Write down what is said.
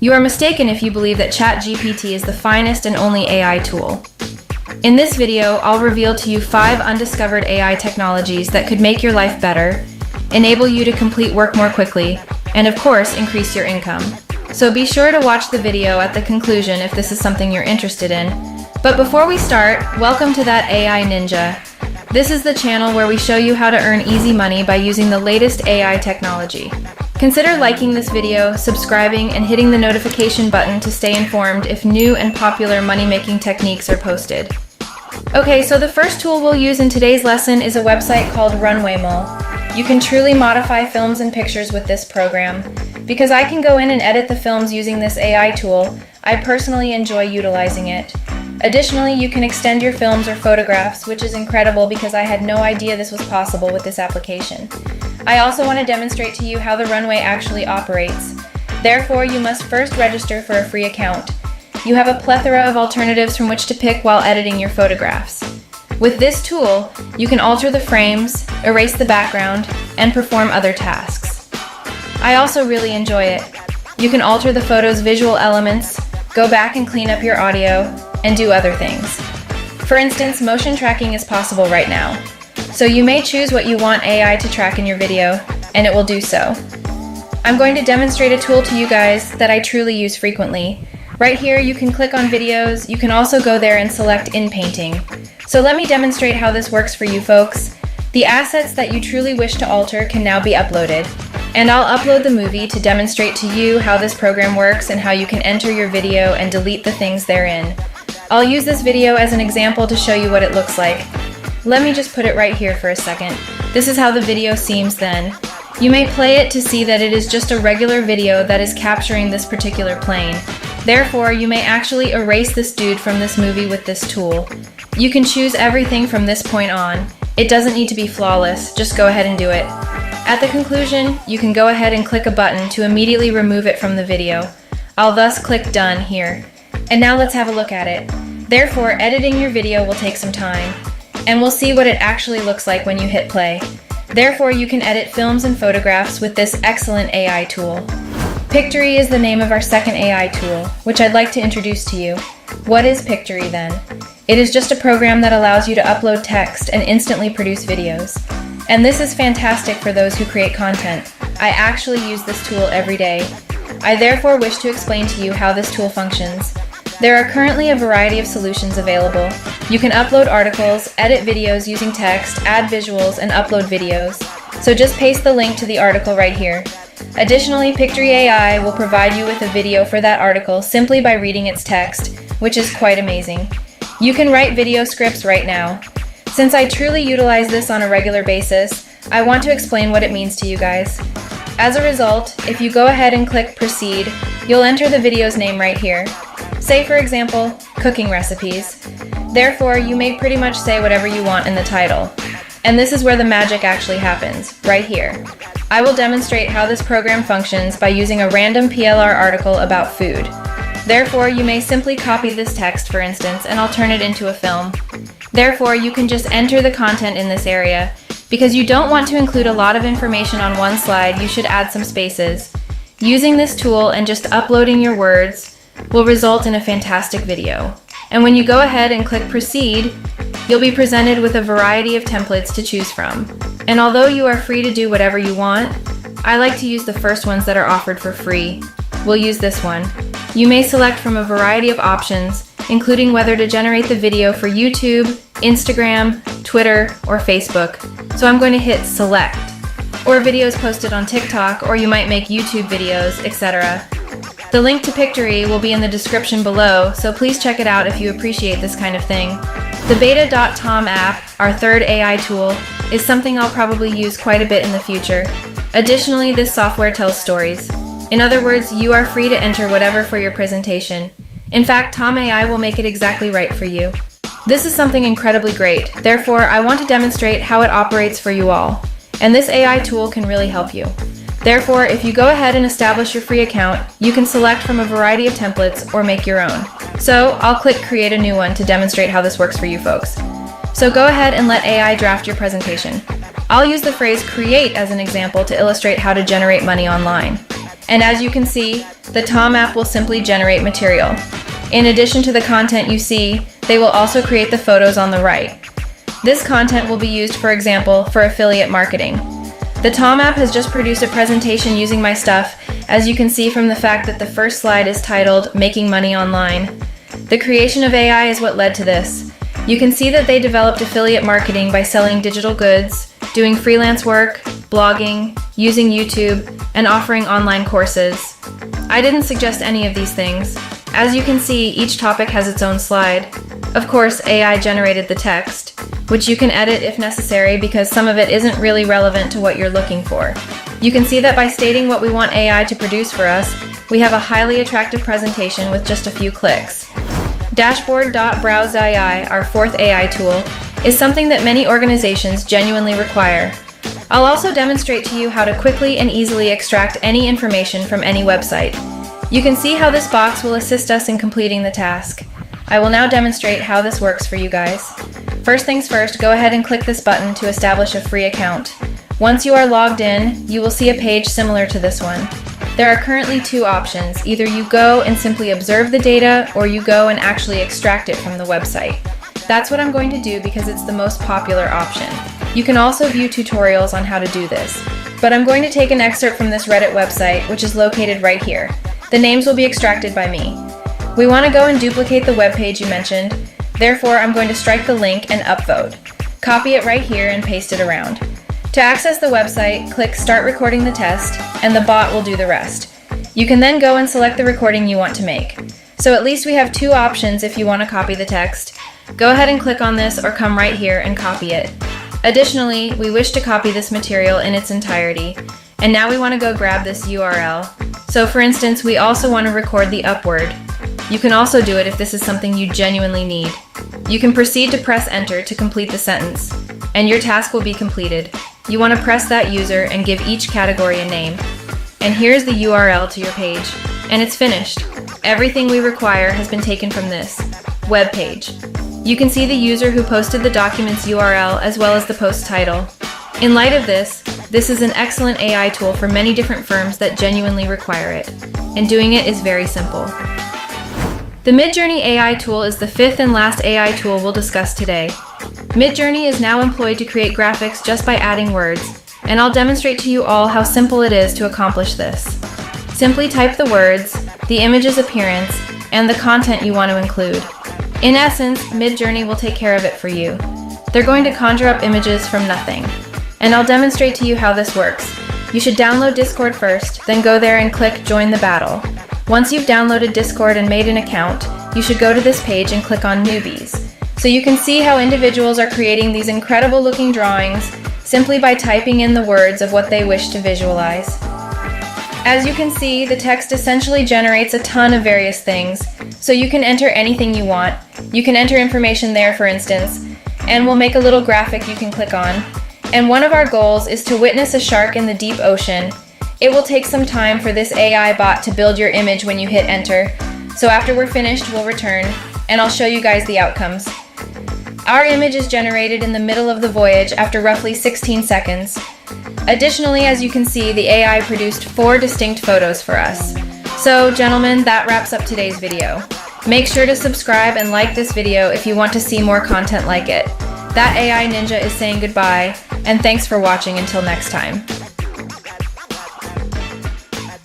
You are mistaken if you believe that ChatGPT is the finest and only AI tool. In this video, I'll reveal to you 5 undiscovered AI technologies that could make your life better, enable you to complete work more quickly, and of course, increase your income. So be sure to watch the video at the conclusion if this is something you're interested in. But before we start, welcome to That AI Ninja. This is the channel where we show you how to earn easy money by using the latest AI technology. Consider liking this video, subscribing, and hitting the notification button to stay informed if new and popular money-making techniques are posted. Okay, so the first tool we'll use in today's lesson is a website called Runway Mall. You can truly modify films and pictures with this program. Because I can go in and edit the films using this AI tool, I personally enjoy utilizing it. Additionally, you can extend your films or photographs, which is incredible because I had no idea this was possible with this application. I also want to demonstrate to you how the Runway actually operates. Therefore, you must first register for a free account. You have a plethora of alternatives from which to pick while editing your photographs. With this tool, you can alter the frames, erase the background, and perform other tasks. I also really enjoy it. You can alter the photo's visual elements, go back and clean up your audio, and do other things. For instance, motion tracking is possible right now. So you may choose what you want AI to track in your video, and it will do so. I'm going to demonstrate a tool to you guys that I truly use frequently. Right here, you can click on videos. You can also go there and select in painting. So let me demonstrate how this works for you folks. The assets that you truly wish to alter can now be uploaded. And I'll upload the movie to demonstrate to you how this program works and how you can enter your video and delete the things therein. I'll use this video as an example to show you what it looks like. Let me just put it right here for a second. This is how the video seems then. You may play it to see that it is just a regular video that is capturing this particular plane. Therefore, you may actually erase this dude from this movie with this tool. You can choose everything from this point on. It doesn't need to be flawless, just go ahead and do it. At the conclusion, you can go ahead and click a button to immediately remove it from the video. I'll thus click Done here. And now let's have a look at it. Therefore, editing your video will take some time. And we'll see what it actually looks like when you hit play. Therefore, you can edit films and photographs with this excellent AI tool. Pictory is the name of our second AI tool, which I'd like to introduce to you. What is Pictory then? It is just a program that allows you to upload text and instantly produce videos. And this is fantastic for those who create content. I actually use this tool every day. I therefore wish to explain to you how this tool functions. There are currently a variety of solutions available. You can upload articles, edit videos using text, add visuals, and upload videos. So just paste the link to the article right here. Additionally, Pictory AI will provide you with a video for that article simply by reading its text, which is quite amazing. You can write video scripts right now. Since I truly utilize this on a regular basis, I want to explain what it means to you guys. As a result, if you go ahead and click Proceed, you'll enter the video's name right here. Say, for example, cooking recipes. Therefore, you may pretty much say whatever you want in the title. And this is where the magic actually happens, right here. I will demonstrate how this program functions by using a random PLR article about food. Therefore, you may simply copy this text, for instance, and I'll turn it into a film. Therefore, you can just enter the content in this area. Because you don't want to include a lot of information on one slide, you should add some spaces. Using this tool and just uploading your words will result in a fantastic video. And when you go ahead and click Proceed, you'll be presented with a variety of templates to choose from. And although you are free to do whatever you want, I like to use the first ones that are offered for free. We'll use this one. You may select from a variety of options, including whether to generate the video for YouTube, Instagram, Twitter, or Facebook. So I'm going to hit Select. Or videos posted on TikTok, or you might make YouTube videos, etc. The link to Pictory will be in the description below, so please check it out if you appreciate this kind of thing. The beta.tom app, our third AI tool, is something I'll probably use quite a bit in the future. Additionally, this software tells stories. In other words, you are free to enter whatever for your presentation. In fact, Tom AI will make it exactly right for you. This is something incredibly great. Therefore, I want to demonstrate how it operates for you all. And this AI tool can really help you. Therefore, if you go ahead and establish your free account, you can select from a variety of templates or make your own. So I'll click Create a New One to demonstrate how this works for you folks. So go ahead and let AI draft your presentation. I'll use the phrase create as an example to illustrate how to generate money online. And as you can see, the Tom app will simply generate material. In addition to the content you see, they will also create the photos on the right. This content will be used, for example, for affiliate marketing. The Tom app has just produced a presentation using my stuff, as you can see from the fact that the first slide is titled Making Money Online. The creation of AI is what led to this. You can see that they developed affiliate marketing by selling digital goods, doing freelance work, blogging, using YouTube, and offering online courses. I didn't suggest any of these things. As you can see, each topic has its own slide. Of course, AI generated the text, which you can edit if necessary because some of it isn't really relevant to what you're looking for. You can see that by stating what we want AI to produce for us, we have a highly attractive presentation with just a few clicks. Dashboard.browse.ai, our fourth AI tool, is something that many organizations genuinely require. I'll also demonstrate to you how to quickly and easily extract any information from any website. You can see how this box will assist us in completing the task. I will now demonstrate how this works for you guys. First things first, go ahead and click this button to establish a free account. Once you are logged in, you will see a page similar to this one. There are currently two options. Either you go and simply observe the data, or you go and actually extract it from the website. That's what I'm going to do because it's the most popular option. You can also view tutorials on how to do this, but I'm going to take an excerpt from this Reddit website, which is located right here. The names will be extracted by me. We want to go and duplicate the web page you mentioned, therefore I'm going to strike the link and upvote. Copy it right here and paste it around. To access the website, click Start Recording the Test, and the bot will do the rest. You can then go and select the recording you want to make. So at least we have two options if you want to copy the text. Go ahead and click on this or come right here and copy it. Additionally, we wish to copy this material in its entirety, and now we want to go grab this URL. So for instance, we also want to record the upword. You can also do it if this is something you genuinely need. You can proceed to press enter to complete the sentence, and your task will be completed. You want to press that user and give each category a name. And here's the URL to your page, and it's finished. Everything we require has been taken from this web page. You can see the user who posted the document's URL as well as the post title. In light of this is an excellent AI tool for many different firms that genuinely require it, and doing it is very simple. The Midjourney AI tool is the fifth and last AI tool we'll discuss today. Midjourney is now employed to create graphics just by adding words, and I'll demonstrate to you all how simple it is to accomplish this. Simply type the words, the image's appearance, and the content you want to include. In essence, Midjourney will take care of it for you. They're going to conjure up images from nothing. And I'll demonstrate to you how this works. You should download Discord first, then go there and click Join the Battle. Once you've downloaded Discord and made an account, you should go to this page and click on Newbies. So you can see how individuals are creating these incredible looking drawings simply by typing in the words of what they wish to visualize. As you can see, the text essentially generates a ton of various things, so you can enter anything you want. You can enter information there, for instance, and we'll make a little graphic you can click on. And one of our goals is to witness a shark in the deep ocean. It will take some time for this AI bot to build your image when you hit enter. So after we're finished, we'll return, and I'll show you guys the outcomes. Our image is generated in the middle of the voyage after roughly 16 seconds. Additionally, as you can see, the AI produced 4 distinct photos for us. So, gentlemen, that wraps up today's video. Make sure to subscribe and like this video if you want to see more content like it. That AI ninja is saying goodbye, and thanks for watching until next time.